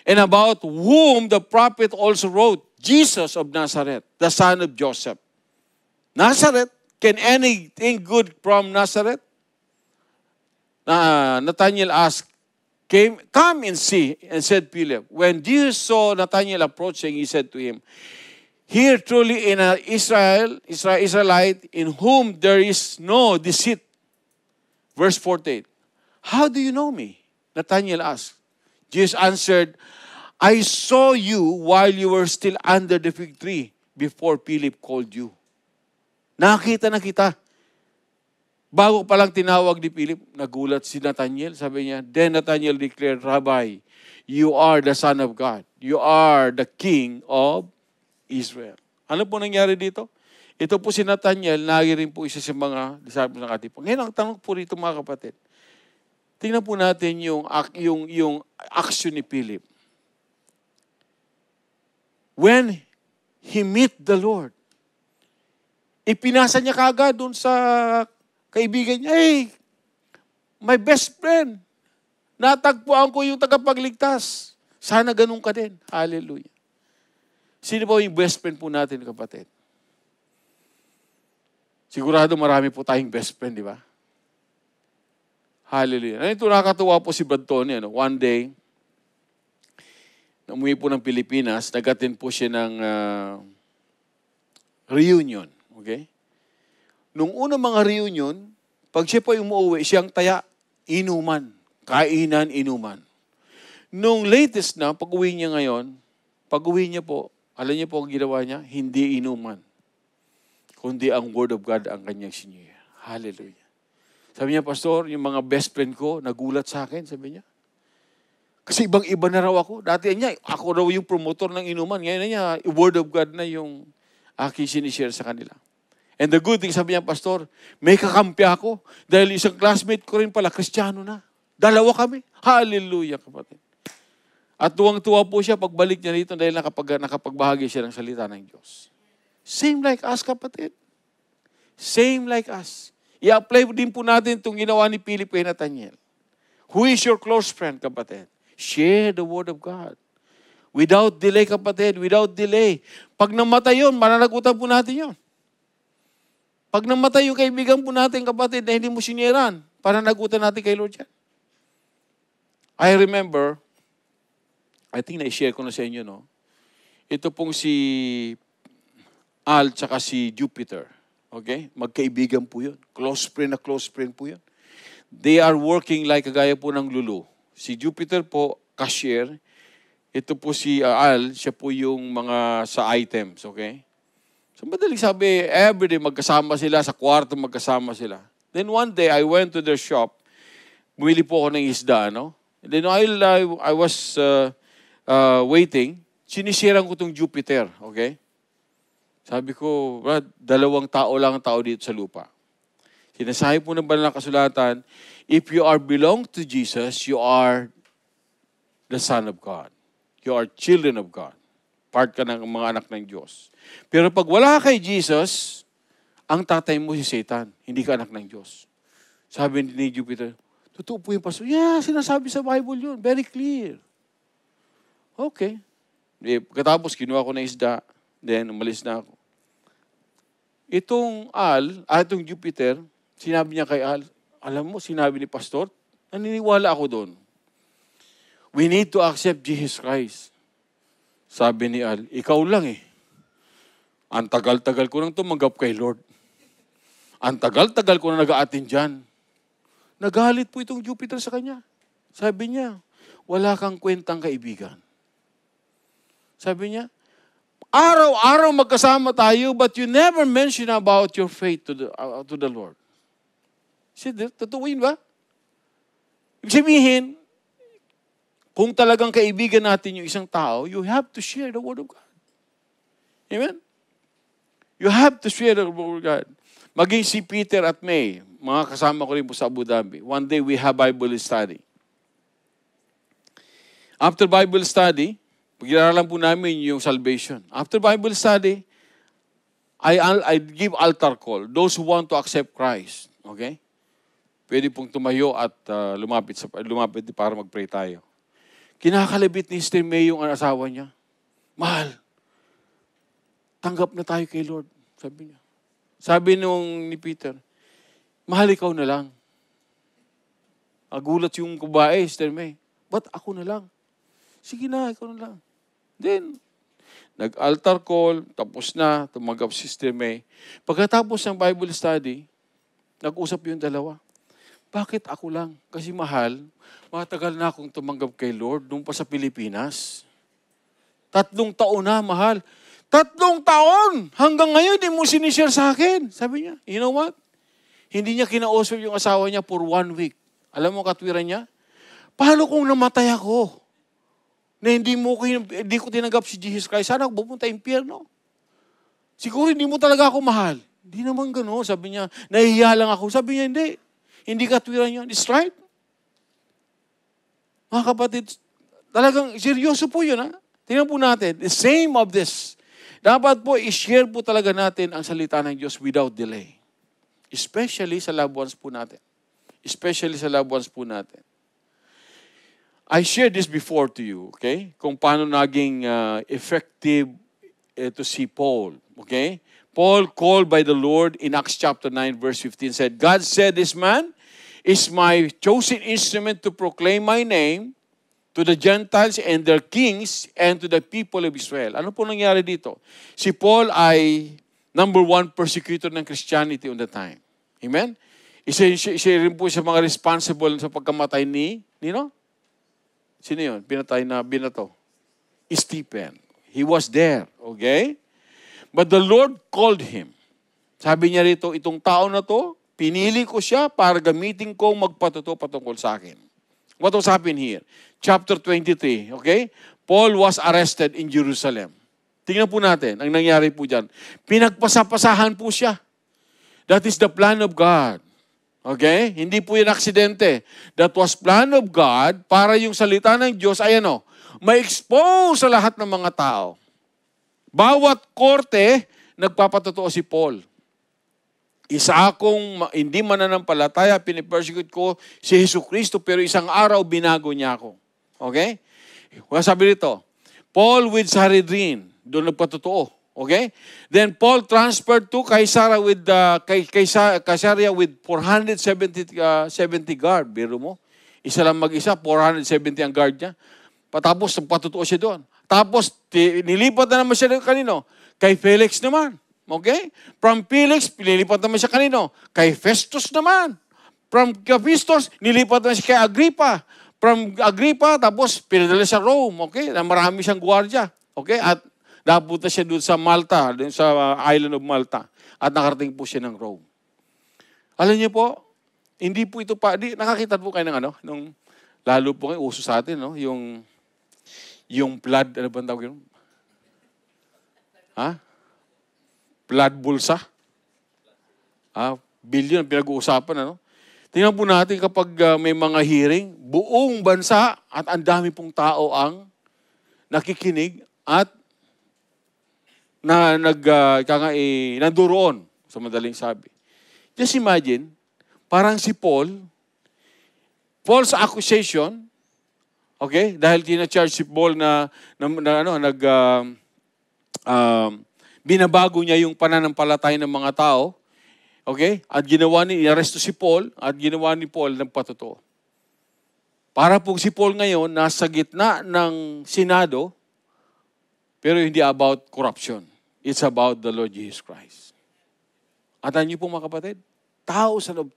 and about whom the prophet also wrote, Jesus of Nazareth, the son of Joseph. Nazareth? Can anything good from Nazareth? Nathaniel asked, come and see, and said Philip. When Jesus saw Nathaniel approaching, he said to him, Here truly in Israelite in whom there is no deceit. Verse 48. How do you know me? Nathanael asked. Jesus answered, I saw you while you were still under the fig tree before Philip called you. Nakita na kita. Bago pa lang tinawag ni Philip, nagulat si Nathanael. Sabi niya, then Nathanael declared, Rabbi, you are the Son of God. You are the King of Israel. Ano po nangyari dito? Ito po si Nathanael, nagi rin po isa sa mga disciples ng ating Panginoon. Ngayon, ang tanong po rito mga kapatid, tingnan po natin yung action ni Philip. When he met the Lord, ipinasa niya kagad doon sa kaibigan niya, hey, my best friend, natagpuan ko yung tagapagligtas. Sana ganun ka din. Hallelujah. Sino ba yung best friend po natin, kapatid? Sigurado marami po tayong best friend, di ba? Hallelujah. Ito nakakatuwa po si Brad Tony. One day, umuwi po ng Pilipinas, nag-attend po siya ng reunion. Okay? Nung unang mga reunion, pag siya po umuwi, siyang taya, inuman. Kainan, inuman. Nung latest na, pag-uwi niya ngayon, pag-uwi niya po, alam niyo po ang ginawa niya? Hindi inuman. Kundi ang Word of God ang kanyang sinyer. Hallelujah. Sabi niya, Pastor, yung mga best friend ko, nagulat sa akin, sabi niya. Kasi ibang-iba na raw ako. Dati niya, ako raw yung promotor ng inuman. Ngayon na niya, Word of God na yung aking sinishare sa kanila. And the good thing, sabi niya, Pastor, may kakampi ako. Dahil isang classmate ko rin pala, Kristiyano na. Dalawa kami. Hallelujah, kapatid. At tuwang-tuwa po siya pagbalik niya dito dahil nakapagbahagi siya ng salita ng Diyos. Same like us, kapatid. Same like us. I-apply din po natin itong ginawa ni Philip kay Nathanael. Who is your close friend, kapatid? Share the Word of God. Without delay, kapatid. Without delay. Pag namatay yun, mananagutan po natin yun. Pag namatay yung kaibigan po natin, kapatid, na hindi mo sinyeran, pananagutan natin kay Lord yan. I remember, I think na-share ko na sa inyo, no? Ito pong si Al tsaka si Jupiter. Okay? Magkaibigan po yun. Close friend po yun. They are working like kagaya po ng Lulu. Si Jupiter po, cashier. Ito po si Al, siya po yung mga sa items. Okay? So madaling sabi, everyday magkasama sila, sa kwarto magkasama sila. Then one day, I went to their shop. Bumili po ako ng isda, no? And then while I was waiting, sinisiran ko itong Jupiter, okay? Sabi ko, Brad, 2 tao lang ang tao dito sa lupa. Sinasabi po ng banal na kasulatan, if you are belong to Jesus, you are the Son of God. You are children of God. Part ka ng mga anak ng Diyos. Pero pag wala kay Jesus, ang tatay mo si Satan. Hindi ka anak ng Diyos. Sabi ni Jupiter, totoo po yung pastor. Yeah, sinasabi sa Bible yun. Very clear. Okay. Pagkatapos, kinuha ko na isda. Then, umalis na ako. Itong Jupiter, sinabi niya kay Al, alam mo, sinabi ni pastor, naniniwala ako doon. We need to accept Jesus Christ. Sabi ni Al, ikaw lang eh. Ang tagal-tagal ko nang tumanggap kay Lord. Ang tagal-tagal ko na nag-aatin dyan. Nagalit po itong Jupiter sa kanya. Sabi niya, wala kang kwentang kaibigan. Sabi niya, araw-araw magkasama tayo, but you never mention about your faith to the Lord. Totoo yun ba? Ibig sabihin, kung talagang kaibigan natin yung isang tao, you have to share the Word of God. Amen? You have to share the Word of God. Maging si Peter at May, mga kasama ko rin po sa Abu Dhabi. One day we have Bible study. After Bible study, pag-iaralan po namin yung salvation. After Bible study, I give altar call. Those who want to accept Christ. Okay? Pwede pong tumayo at lumapit para mag-pray tayo. Kinakalabit ni Sister May yung asawa niya. Mahal, tanggap na tayo kay Lord. Sabi niya. Sabi ni Peter, mahal ikaw na lang. Agulat yung kubae, Sister May. Ba't ako na lang? Sige na, ikaw na lang. Then, Nag-altar call, tapos na, tumanggap si Sister May. Pagkatapos ng Bible study, nag-usap yung dalawa. Bakit ako lang? Kasi mahal, matagal na akong tumanggap kay Lord nung pa sa Pilipinas. 3 taon na, mahal. 3 taon! Hanggang ngayon, di mo sinishare sa akin. Sabi niya, you know what? Hindi niya kinausap yung asawa niya for 1 week. Alam mo katwiran niya? Paano kung namatay ako? Na hindi ko tinanggap si Jesus Christ, sana ako pupunta impyerno. Siguro hindi mo talaga ako mahal. Hindi naman gano'n. Sabi niya, nahihiya lang ako. Sabi niya, hindi. Hindi katwiran yun. It's right. Mga kapatid, talagang seryoso po yun, ha? Tingnan po natin. The same of this. Dapat po, i-share po talaga natin ang salita ng Diyos without delay. Especially sa loved ones po natin. Especially sa loved ones po natin. I shared this before to you, okay? Kung paano naging effective to si Paul, okay? Paul, called by the Lord in Acts chapter 9, verse 15, said, God said, this man is my chosen instrument to proclaim my name to the Gentiles and their kings and to the people of Israel. Ano po nangyari dito? Si Paul ay number 1 persecutor ng Christianity on the time. Amen? Isa rin po sa mga responsible sa pagkamatay ni Nino? Sino yun? Pinatay na binato. Stephen. He was there. Okay? But the Lord called him. Sabi niya rito, itong tao na to, pinili ko siya para gamitin ko magpatuto patungkol sa akin. What was happening here? Chapter 23. Okay? Paul was arrested in Jerusalem. Tingnan po natin ang nangyari po dyan. Pinagpasapasahan po siya. That is the plan of God. Okay? Hindi po yun aksidente. That was plan of God para yung salita ng Diyos ay ma-expose sa lahat ng mga tao. Bawat korte, nagpapatotoo si Paul. Isa akong hindi mananampalataya, pinipersecute ko si Jesucristo, pero isang araw binago niya ako. Okay? Sabi rito, Paul with Sanhedrin, doon nagpatotoo. Okay? Then Paul transferred to Caesarea with 470 guard. Biro mo? Isa lang mag-isa, 470 ang guard niya. Patapos, nagpatotoo siya doon. Tapos, nilipat na naman siya kanino? Kay Felix naman. Okay? From Felix, nilipat naman siya kanino? Kay Festus naman. From Festus, nilipat naman siya kay Agrippa. From Agrippa, tapos pinadala sa Rome. Okay? Na marami siyang gwardiya. Okay? At napunta siya doon sa Malta, doon sa island of Malta. At nakarating po siya ng Rome. Alam niyo po, hindi po ito pa, nakakita po kayo ng nung, lalo po kayo, uso sa atin, no? Yung blood, ano ba ang tawag yun? Ha? Blood bulsa? Billion, pinag-uusapan, ano? Tingnan po natin kapag may mga hearing, buong bansa at ang dami pong tao ang nakikinig at nanduroon, sa madaling sabi. Just imagine, parang si Paul, false accusation, okay? Dahil tina-charge si Paul binabago niya yung pananampalataya ng mga tao, okay? At inaresto si Paul, at ginawa ni Paul ng patotoo. Para po si Paul ngayon, nasa gitna ng Senado, pero hindi about corruption. It's about the Lord Jesus Christ. At niyo po mga kapatid, thousands of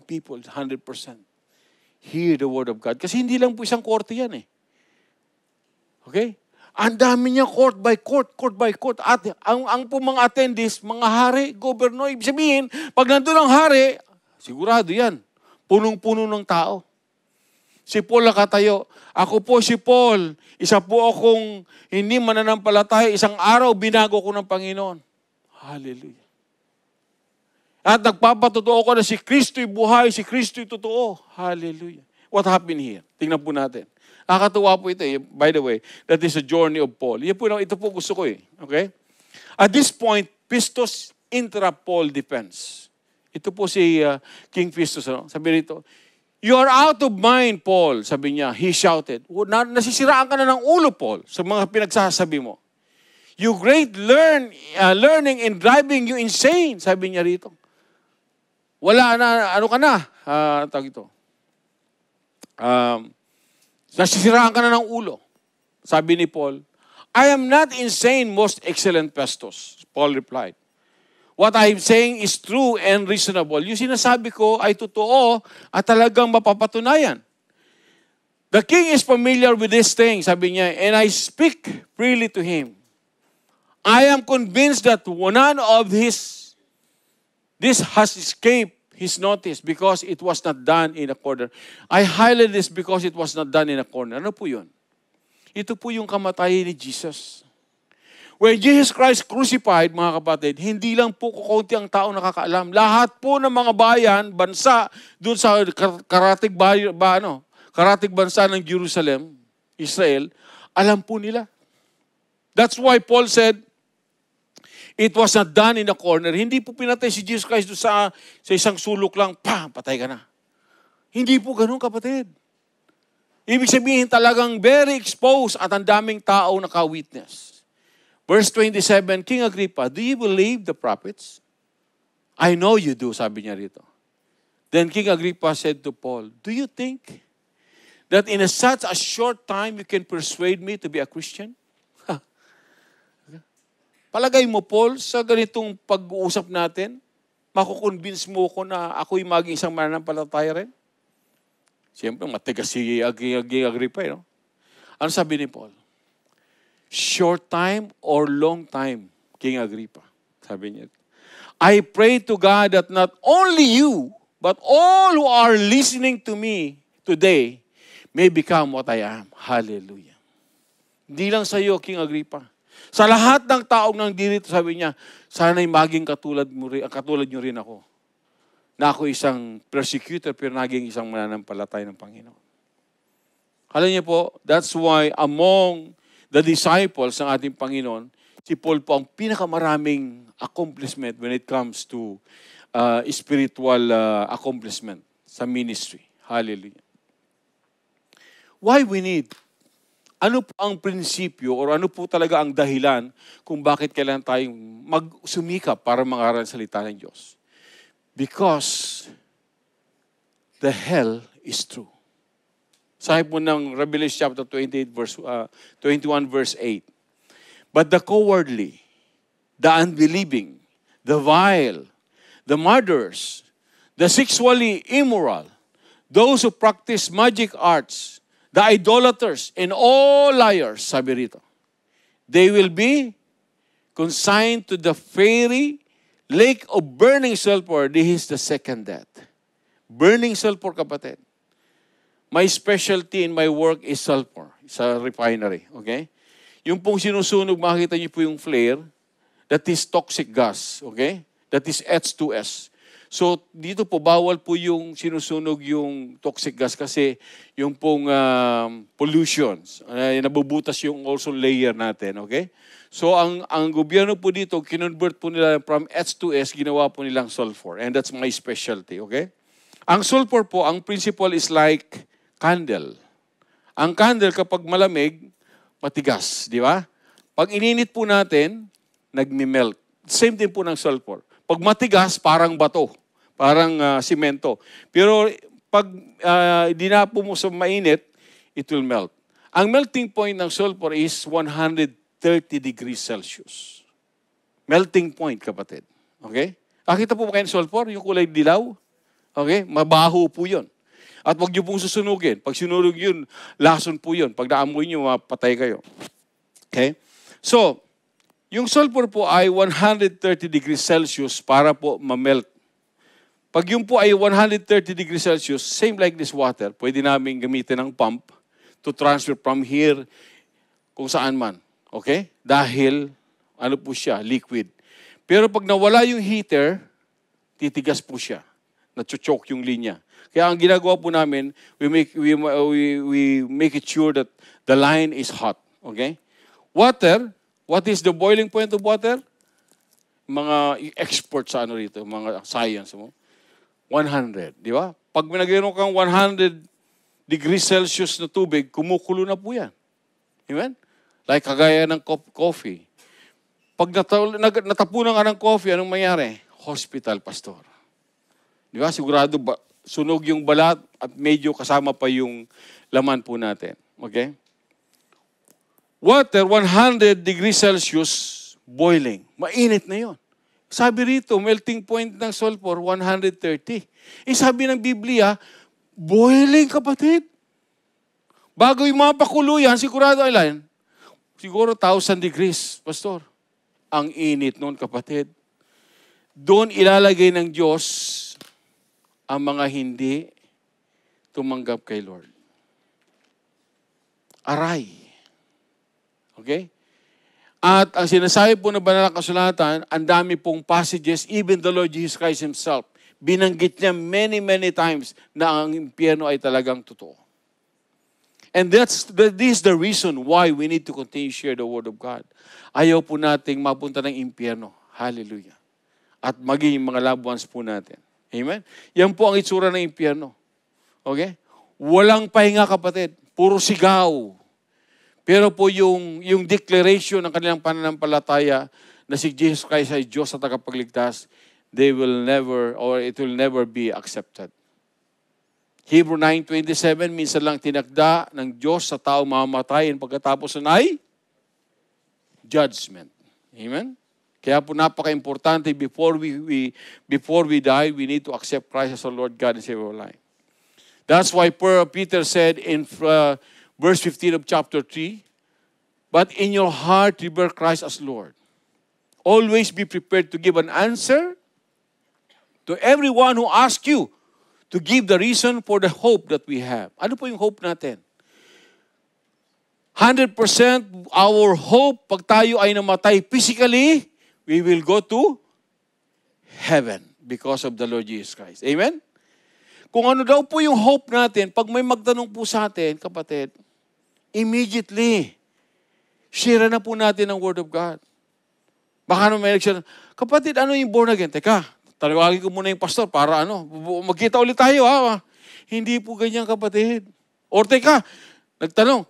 people, 100%, hear the word of God. Kasi hindi lang po isang korte yan eh. Okay? Ang dami niya court by court. At ang po mga attendees, mga hari, gobernador, ibig sabihin, pag nandun ang hari, sigurado yan, punong-puno ng tao. Si Paul nakatayo. Ako po si Paul. Isa po akong hindi mananampalataya. Isang araw, binago ko ng Panginoon. Hallelujah. At nagpapatotoo ko na si Kristo'y buhay, si Kristo'y totoo. Hallelujah. What happened here? Tingnan po natin. Nakakatuwa po ito eh. By the way, that is the journey of Paul. Ito po gusto ko eh. Okay? At this point, Festus interrupt Paul defense. Ito po si King Festus. Sabi rito, you are out of mind, Paul. Sabi niya, he shouted. Nasisiraan ka na ng ulo, Paul, sa mga pinagsasabi mo. You great learning and driving you insane. Sabi niya rito. Wala na, ano ka na? Tawag ito. Nasisiraan ka na ng ulo. Sabi ni Paul, I am not insane, most excellent Festus, Paul replied. What I'm saying is true and reasonable. Yung sinasabi ko ay totoo at talagang mapapatunayan. The king is familiar with this thing, sabi niya, and I speak freely to him. I am convinced that none of this has escaped his notice because it was not done in a corner. I highlight this because it was not done in a corner. Ano po yun? Ito po yung kamatayan ni Jesus. When Jesus Christ crucified, mga kapatid, hindi lang po kukunti ang tao nakakaalam. Lahat po ng mga bayan, bansa, doon sa karatig bansa ng Jerusalem, Israel, alam po nila. That's why Paul said, it was not done in a corner. Hindi po pinatay si Jesus Christ doon sa isang sulok lang, patay ka na. Hindi po ganun, kapatid. Ibig sabihin talagang very exposed at ang daming tao naka-witness. Verse 27, King Agrippa, do you believe the prophets? I know you do, sabi niya rito. Then King Agrippa said to Paul, do you think that in such a short time you can persuade me to be a Christian? Palagay mo, Paul, sa ganitong pag-uusap natin, makukonvince mo ko na ako'y maging isang mananampalataya rin? Siyempre, matigas si Agrippa, no? Ano sabi ni Paul? Short time or long time, King Agrippa. Sabi niya. I pray to God that not only you, but all who are listening to me today may become what I am. Hallelujah. Hindi lang sa iyo, King Agrippa. Sa lahat ng taong nang dirito, sabi niya, sana'y maging katulad niyo rin ako. Na ako isang persecutor, pero naging isang mananampalataya ng Panginoon. Alam niyo po, that's why among the disciples ng ating Panginoon, si Paul po ang pinakamaraming accomplishment when it comes to spiritual accomplishment sa ministry. Hallelujah. Why we need? Ano po ang prinsipyo or ano po talaga ang dahilan kung bakit kailangan tayong magsumikap para mangaral ang salita ng Diyos? Because the hell is true. Sabi po ng Revelation chapter 21 verse 8. But the cowardly, the unbelieving, the vile, the murderers, the sexually immoral, those who practice magic arts, the idolaters, and all liars, sabi rito, they will be consigned to the fiery lake of burning sulfur. This is the second death. Burning sulfur, kapatid. My specialty in my work is sulfur sa refinery. Okay? Yung pong sinusunog, makikita niyo po yung flare, that is toxic gas. Okay? That is H2S. So, dito po, bawal po yung sinusunog yung toxic gas kasi yung pong pollutions. Nabubutas yung ozone layer natin. Okay? So, ang gobyerno po dito, kinonvert po nila from H2S, ginawa po nilang sulfur. And that's my specialty. Okay? Ang sulfur po, ang principle is like candle. Ang candle kapag malamig, matigas, di ba? Pag ininit po natin, nagmi-melt. Same din po ng sulfur. Pag matigas, parang bato, parang simento. Pero pag di na po mo sa mainit, it will melt. Ang melting point ng sulfur is 130 degrees Celsius. Melting point, kapatid. Okay? Nakita po ba kayo ng sulfur? Yung kulay dilaw? Okay? Mabaho po yun. At wag niyo pong susunugin. Pag sinunog yun, lason po yun. Pag naamoy niyo, mapatay kayo. Okay? So, yung sulfur po ay 130 degrees Celsius para po ma-melt. Pag yung po ay 130 degrees Celsius, same like this water, pwede namin gamitin ng pump to transfer from here kung saan man. Okay? Dahil, ano po siya, liquid. Pero pag nawala yung heater, titigas po siya. Nacho-choke yung linya. Kaya ang ginagawa po namin, we make it sure that the line is hot. Okay? Water, what is the boiling point of water? Mga experts sa ano rito, mga science mo. 100, di ba? Pag minagayron kang 100 degrees Celsius na tubig, kumukulo na po yan. Amen? Like kagaya ng coffee. Pag natapunan ka ng coffee, anong mayari? Hospital, pastor. Di ba? Sigurado sunog yung balat at medyo kasama pa yung laman po natin. Okay? water, 100 degrees Celsius, boiling. Mainit na yon. Sabi rito, melting point ng sulfur, 130. Sabi ng Biblia, boiling, kapatid. Bago yung mga pakuluyan, sigurado ilan? Siguro 1,000 degrees, pastor. Ang init noon, kapatid. Doon ilalagay ng Diyos ang mga hindi tumanggap kay Lord. Aray. Okay? At ang sinasabi po ng banal na kasulatan, ang dami pong passages, even the Lord Jesus Christ Himself, binanggit niya many, many times na ang impyerno ay talagang totoo. And this is the reason why we need to continue to share the Word of God. Ayaw po nating mapunta ng impyerno. Hallelujah. At maging mga loved ones po natin. Amen? Yan po ang itsura ng impyerno. Okay? Walang pahinga, kapatid. Puro sigaw. Pero po yung declaration ng kanilang pananampalataya na si Jesus Christ ay Diyos at tagapagligtas, it will never be accepted. Hebrew 9:27, minsan lang tinakda ng Diyos sa tao mamatayin pagkatapos ay judgment. Amen? Kaya po napaka-importante before we die, we need to accept Christ as our Lord God and Savior of our life. That's why Peter said in verse 15 of chapter 3, but in your heart revere Christ as Lord. Always be prepared to give an answer to everyone who asks you to give the reason for the hope that we have. Ano po yung hope natin? 100% our hope, pag tayo ay namatay physically, we will go to heaven because of the Lord Jesus Christ. Amen? Kung ano daw po yung hope natin, pag may magtanong po sa atin, kapatid, immediately, share na po natin ang Word of God. Baka naman may election, kapatid, ano yung born again? Teka, talawagin ko muna yung pastor para magkita ulit tayo, ha? Hindi po ganyan, kapatid. Or teka, nagtanong,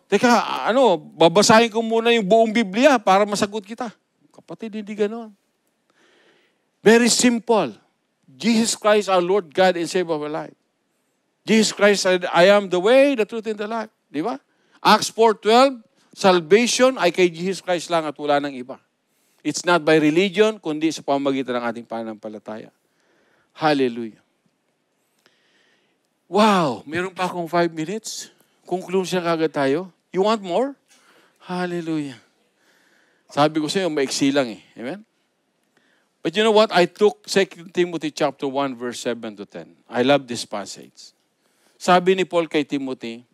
babasahin ko muna yung buong Biblia para masagot kita. Kapatid, hindi ganon. Very simple. Jesus Christ, our Lord God and Savior of our life. Jesus Christ said, I am the way, the truth, and the life. Di ba? Acts 4:12, salvation ay kay Jesus Christ lang at wala nang iba. It's not by religion, kundi sa pamamagitan ng ating pananampalataya. Hallelujah. Wow! Meron pa akong 5 minutes. Conclusion kagad tayo. You want more? Hallelujah. Sabi ko sa iyo, maiksi lang eh. Amen? But you know what? I took 2 Timothy chapter 1, verse 7 to 10. I love this passage. Sabi ni Paul kay Timothy,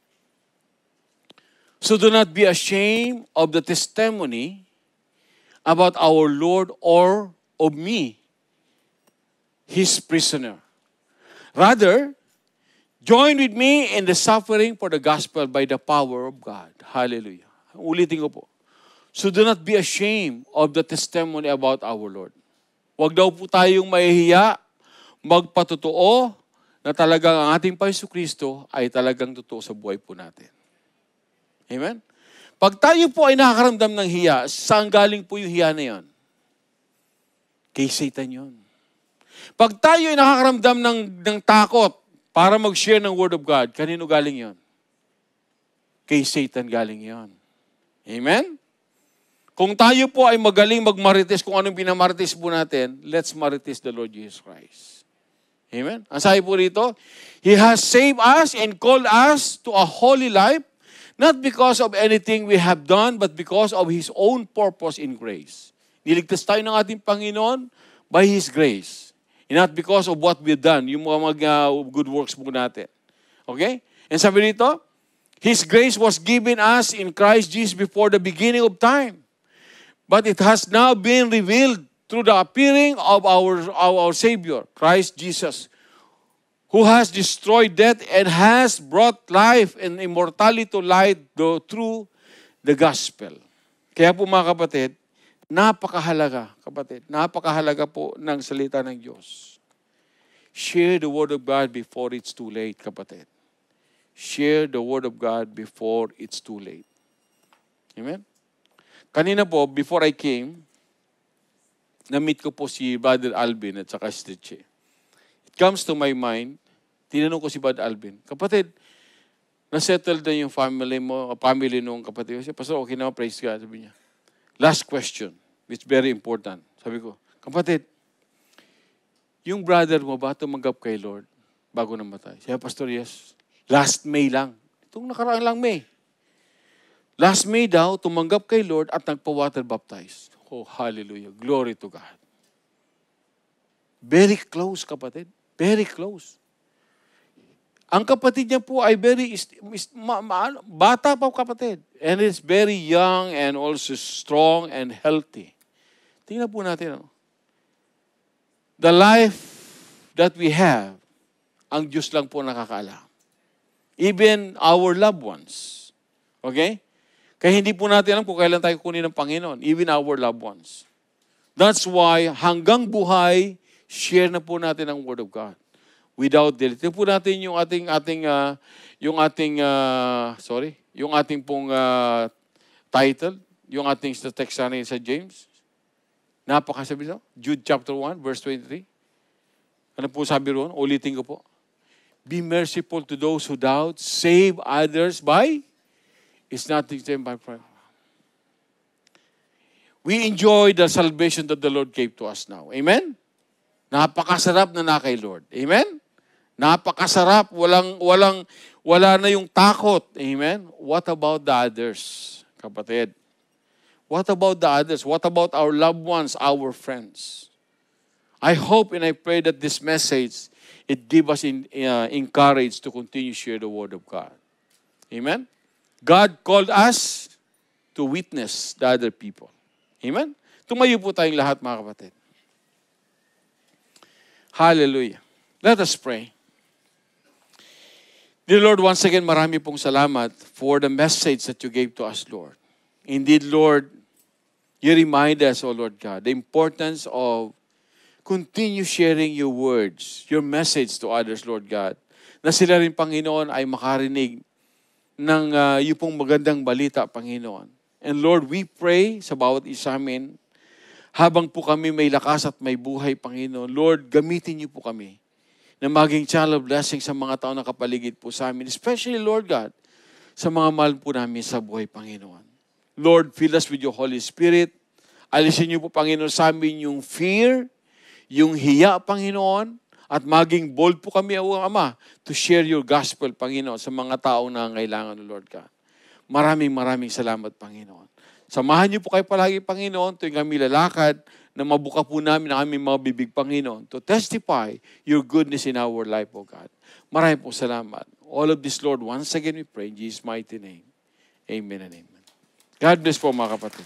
so do not be ashamed of the testimony about our Lord or of me, His prisoner. Rather, join with me in the suffering for the gospel by the power of God. Hallelujah. Ulitin ko po. So do not be ashamed of the testimony about our Lord. Huwag daw po tayong mahihiya, magpatotoo na talagang ang ating Jesucristo ay talagang totoo sa buhay po natin. Amen? Pag tayo po ay nakakaramdam ng hiya, saan galing po yung hiya na yon? Kay Satan yon. Pag tayo ay nakakaramdam ng takot para mag-share ng Word of God, kanino galing yon? Kay Satan galing yon. Amen? Kung tayo po ay magaling magmarites kung anong pinamarites po natin, let's marites the Lord Jesus Christ. Amen? Ang sabi po rito, He has saved us and called us to a holy life, not because of anything we have done, but because of His own purpose in grace. Niligtas tayo ng ating Panginoon by His grace. And not because of what we've done, yung mga good works po natin. Okay? And sabi rito, His grace was given us in Christ Jesus before the beginning of time. But it has now been revealed through the appearing of our Savior, Christ Jesus, who has destroyed death and has brought life and immortality to light through the gospel. Kaya po mga kapatid, napakahalaga po ng salita ng Diyos. Share the Word of God before it's too late, kapatid. Share the Word of God before it's too late. Amen? Kanina po, before I came, na-meet ko po si Brother Alvin at saka si Tiche. It comes to my mind, tinanong ko si Brother Alvin, kapatid, Na-settled na yung family nung kapatid ko. Pastor, okay na, praise God, sabi niya. Last question, which is very important. Sabi ko, kapatid, yung brother mo ba tumanggap kay Lord bago namatay? Siya, Pastor, yes. Last May lang. Itong nakaraang lang May. Last May daw, tumanggap kay Lord at nagpa-water baptize. Oh, hallelujah. Glory to God. Very close, kapatid. Very close. Ang kapatid niya po ay bata pa kapatid. And it's very young and also strong and healthy. Tingnan po natin. The life that we have, ang Diyos lang po nakakaalam. Even our loved ones. Okay? Kaya hindi po natin alam kung kailan tayo kunin ng Panginoon. Even our loved ones. That's why hanggang buhay, share na po natin ang Word of God. Without delay. Ito po natin yung ating pong title, yung ating text sa James. Napakasabi nyo? Jude chapter 1, verse 23. Ano po sabi roon? Ulitin ko po. Be merciful to those who doubt. Save others by? It's nothing to them by prayer. We enjoy the salvation that the Lord gave to us now. Amen? Napakasarap na kay Lord. Amen? Napakasarap. Wala na yung takot. Amen? What about the others, kapatid? What about the others? What about our loved ones, our friends? I hope and I pray that this message, it give us encourage to continue share the Word of God. Amen? God called us to witness the other people. Amen? Tumayo po tayong lahat, mga kapatid. Hallelujah. Let us pray. Dear Lord, once again, marami pong salamat for the message that you gave to us, Lord. Indeed, Lord, you remind us, O Lord God, the importance of continue sharing your words, your message to others, Lord God, na sila rin, Panginoon, ay makarinig ng yung pong magandang balita, Panginoon. And Lord, we pray sa bawat isa amin, habang po kami may lakas at may buhay, Panginoon, Lord, gamitin niyo po kami na maging channel of blessing sa mga tao na kapaligid po sa amin. Especially, Lord God, sa mga mahal po namin sa buhay, Panginoon. Lord, fill us with your Holy Spirit. Alisin niyo po, Panginoon, sa amin yung fear, yung hiya, Panginoon, at maging bold po kami, O Ama, to share your gospel, Panginoon, sa mga tao na kailangan, Lord God. Maraming salamat, Panginoon. Samahan niyo po kayo palagi, Panginoon, tuwing kami lalakad, na mabuka po namin ang aming mga bibig, Panginoon, to testify your goodness in our life, O God. Maraming po salamat. All of this, Lord, once again we pray in Jesus' mighty name. Amen and amen. God bless po, mga kapatid.